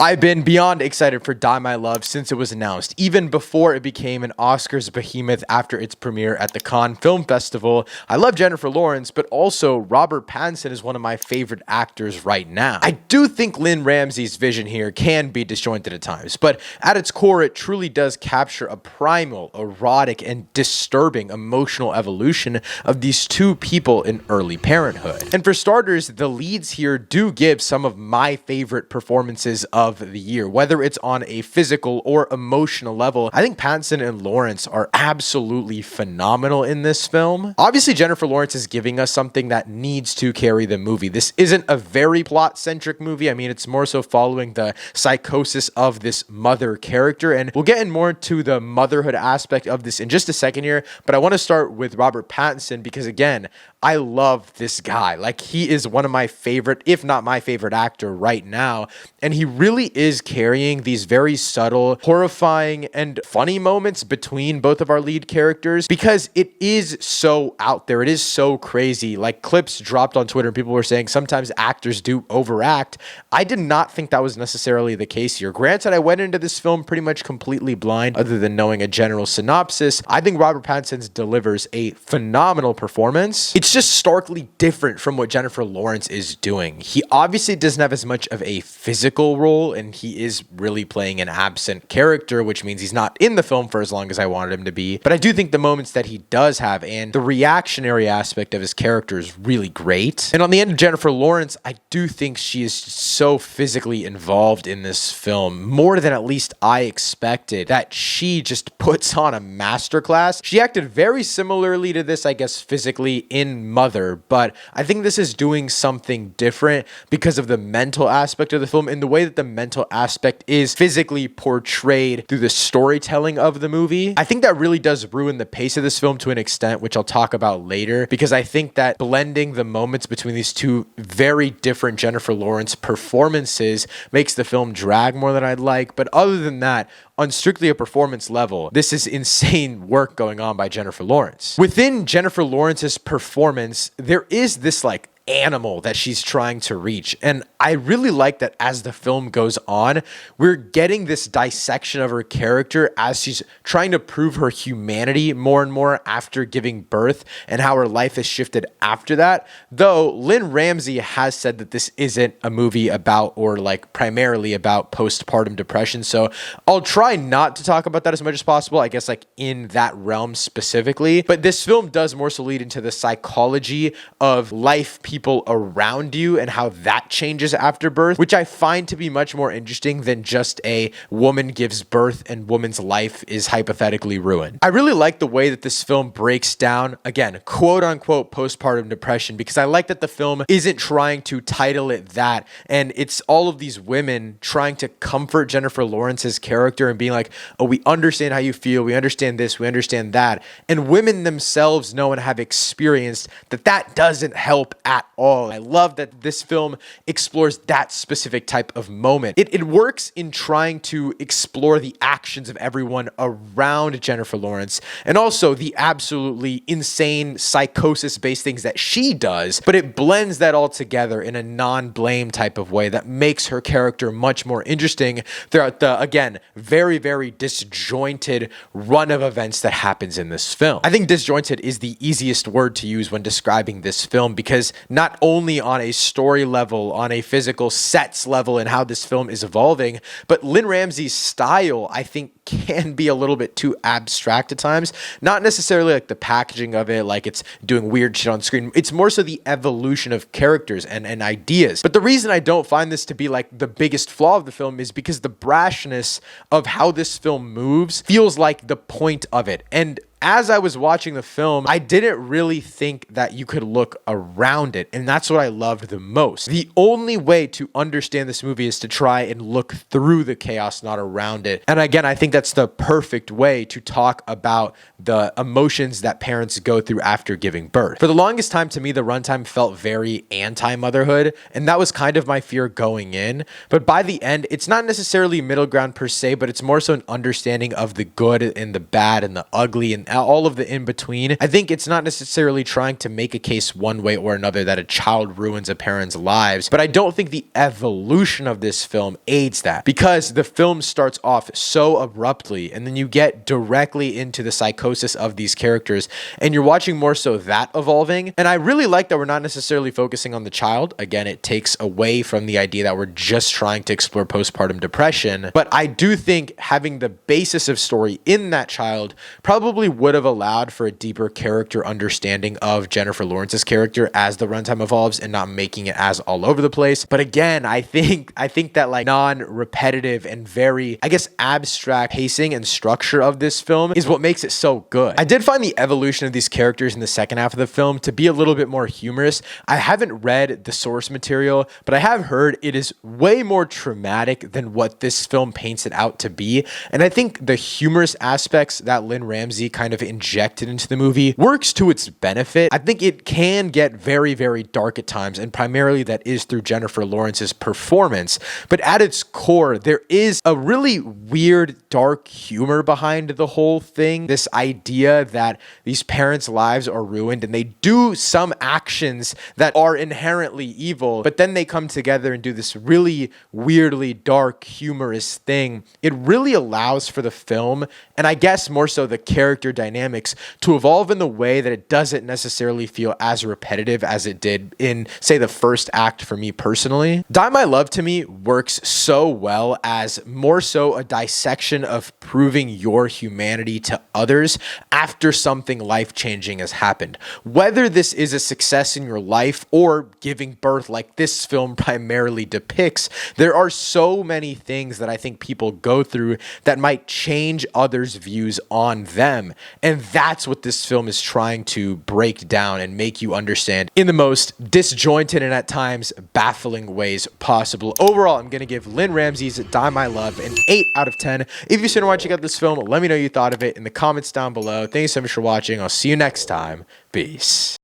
I've been beyond excited for Die My Love since it was announced, even before it became an Oscars behemoth after its premiere at the Cannes Film Festival. I love Jennifer Lawrence, but also Robert Pattinson is one of my favorite actors right now. I do think Lynn Ramsey's vision here can be disjointed at times, but at its core, it truly does capture a primal, erotic, and disturbing emotional evolution of these two people in early parenthood. And for starters, the leads here do give some of my favorite performances of the year, whether it's on a physical or emotional level. I think Pattinson and Lawrence are absolutely phenomenal in this film. Obviously, Jennifer Lawrence is giving us something that needs to carry the movie. This isn't a very plot-centric movie. I mean, it's more so following the psychosis of this mother character, and we'll get in more to the motherhood aspect of this in just a second here, but I want to start with Robert Pattinson because, again, I love this guy. Like, he is one of my favorite, if not my favorite actor right now, and he really is carrying these very subtle, horrifying, and funny moments between both of our lead characters because it is so out there. It is so crazy. Like, clips dropped on Twitter and people were saying sometimes actors do overact. I did not think that was necessarily the case here. Granted, I went into this film pretty much completely blind other than knowing a general synopsis. I think Robert Pattinson delivers a phenomenal performance. It's just starkly different from what Jennifer Lawrence is doing. He obviously doesn't have as much of a physical role, and he is really playing an absent character, which means he's not in the film for as long as I wanted him to be. But I do think the moments that he does have and the reactionary aspect of his character is really great. And on the end of Jennifer Lawrence, I do think she is so physically involved in this film, more than at least I expected, that she just puts on a masterclass. She acted very similarly to this, I guess, physically in Mother, but I think this is doing something different because of the mental aspect of the film and the way that the mental aspect is physically portrayed through the storytelling of the movie. I think that really does ruin the pace of this film to an extent, which I'll talk about later, because I think that blending the moments between these two very different Jennifer Lawrence performances makes the film drag more than I'd like. But other than that, on strictly a performance level, this is insane work going on by Jennifer Lawrence. Within Jennifer Lawrence's performance, there is this like animal that she's trying to reach. And I really like that as the film goes on, we're getting this dissection of her character as she's trying to prove her humanity more and more after giving birth and how her life has shifted after that. Though Lynn Ramsey has said that this isn't a movie about or like primarily about postpartum depression. So I'll try not to talk about that as much as possible, I guess like in that realm specifically. But this film does more so lead into the psychology of life people around you and how that changes after birth, which I find to be much more interesting than just a woman gives birth and woman's life is hypothetically ruined. I really like the way that this film breaks down, again, quote unquote postpartum depression, because I like that the film isn't trying to title it that, and it's all of these women trying to comfort Jennifer Lawrence's character and being like, oh, we understand how you feel, we understand this, we understand that, and women themselves know and have experienced that that doesn't help at all. I love that this film explores that specific type of moment. It works in trying to explore the actions of everyone around Jennifer Lawrence and also the absolutely insane psychosis-based things that she does, but it blends that all together in a non-blame type of way that makes her character much more interesting throughout the, again, very, very disjointed run of events that happens in this film. I think disjointed is the easiest word to use when describing this film because not only on a story level, on a physical sets level and how this film is evolving, but Lynn Ramsey's style, I think, can be a little bit too abstract at times. Not necessarily like the packaging of it, like it's doing weird shit on screen. It's more so the evolution of characters and ideas. But the reason I don't find this to be like the biggest flaw of the film is because the brashness of how this film moves feels like the point of it. And as I was watching the film, I didn't really think that you could look around it, and that's what I loved the most. The only way to understand this movie is to try and look through the chaos, not around it. And again, I think that's the perfect way to talk about the emotions that parents go through after giving birth. For the longest time, to me, the runtime felt very anti-motherhood, and that was kind of my fear going in. But by the end, it's not necessarily middle ground per se, but it's more so an understanding of the good and the bad and the ugly and and all of the in between. I think it's not necessarily trying to make a case one way or another that a child ruins a parent's lives, but I don't think the evolution of this film aids that, because the film starts off so abruptly and then you get directly into the psychosis of these characters, and you're watching more so that evolving. And I really like that we're not necessarily focusing on the child. Again, it takes away from the idea that we're just trying to explore postpartum depression, but I do think having the basis of story in that child probably would have allowed for a deeper character understanding of Jennifer Lawrence's character as the runtime evolves and not making it as all over the place. But again, I think that like non-repetitive and very, I guess, abstract pacing and structure of this film is what makes it so good. I did find the evolution of these characters in the second half of the film to be a little bit more humorous. I haven't read the source material, but I have heard it is way more traumatic than what this film paints it out to be. And I think the humorous aspects that Lynn Ramsey kind of injected into the movie works to its benefit. I think it can get very, very dark at times, and primarily that is through Jennifer Lawrence's performance. But at its core, there is a really weird, dark humor behind the whole thing. This idea that these parents' lives are ruined and they do some actions that are inherently evil, but then they come together and do this really weirdly dark, humorous thing. It really allows for the film, and I guess more so the character dynamics, to evolve in the way that it doesn't necessarily feel as repetitive as it did in, say, the first act for me personally. Die My Love to me works so well as more so a dissection of proving your humanity to others after something life-changing has happened. Whether this is a success in your life or giving birth like this film primarily depicts, there are so many things that I think people go through that might change others' views on them. And that's what this film is trying to break down and make you understand in the most disjointed and at times baffling ways possible. Overall, I'm going to give Lynn Ramsey's Die My Love an 8 out of 10. If you're still want to check out this film, let me know you thought of it in the comments down below. Thank you so much for watching. I'll see you next time. Peace.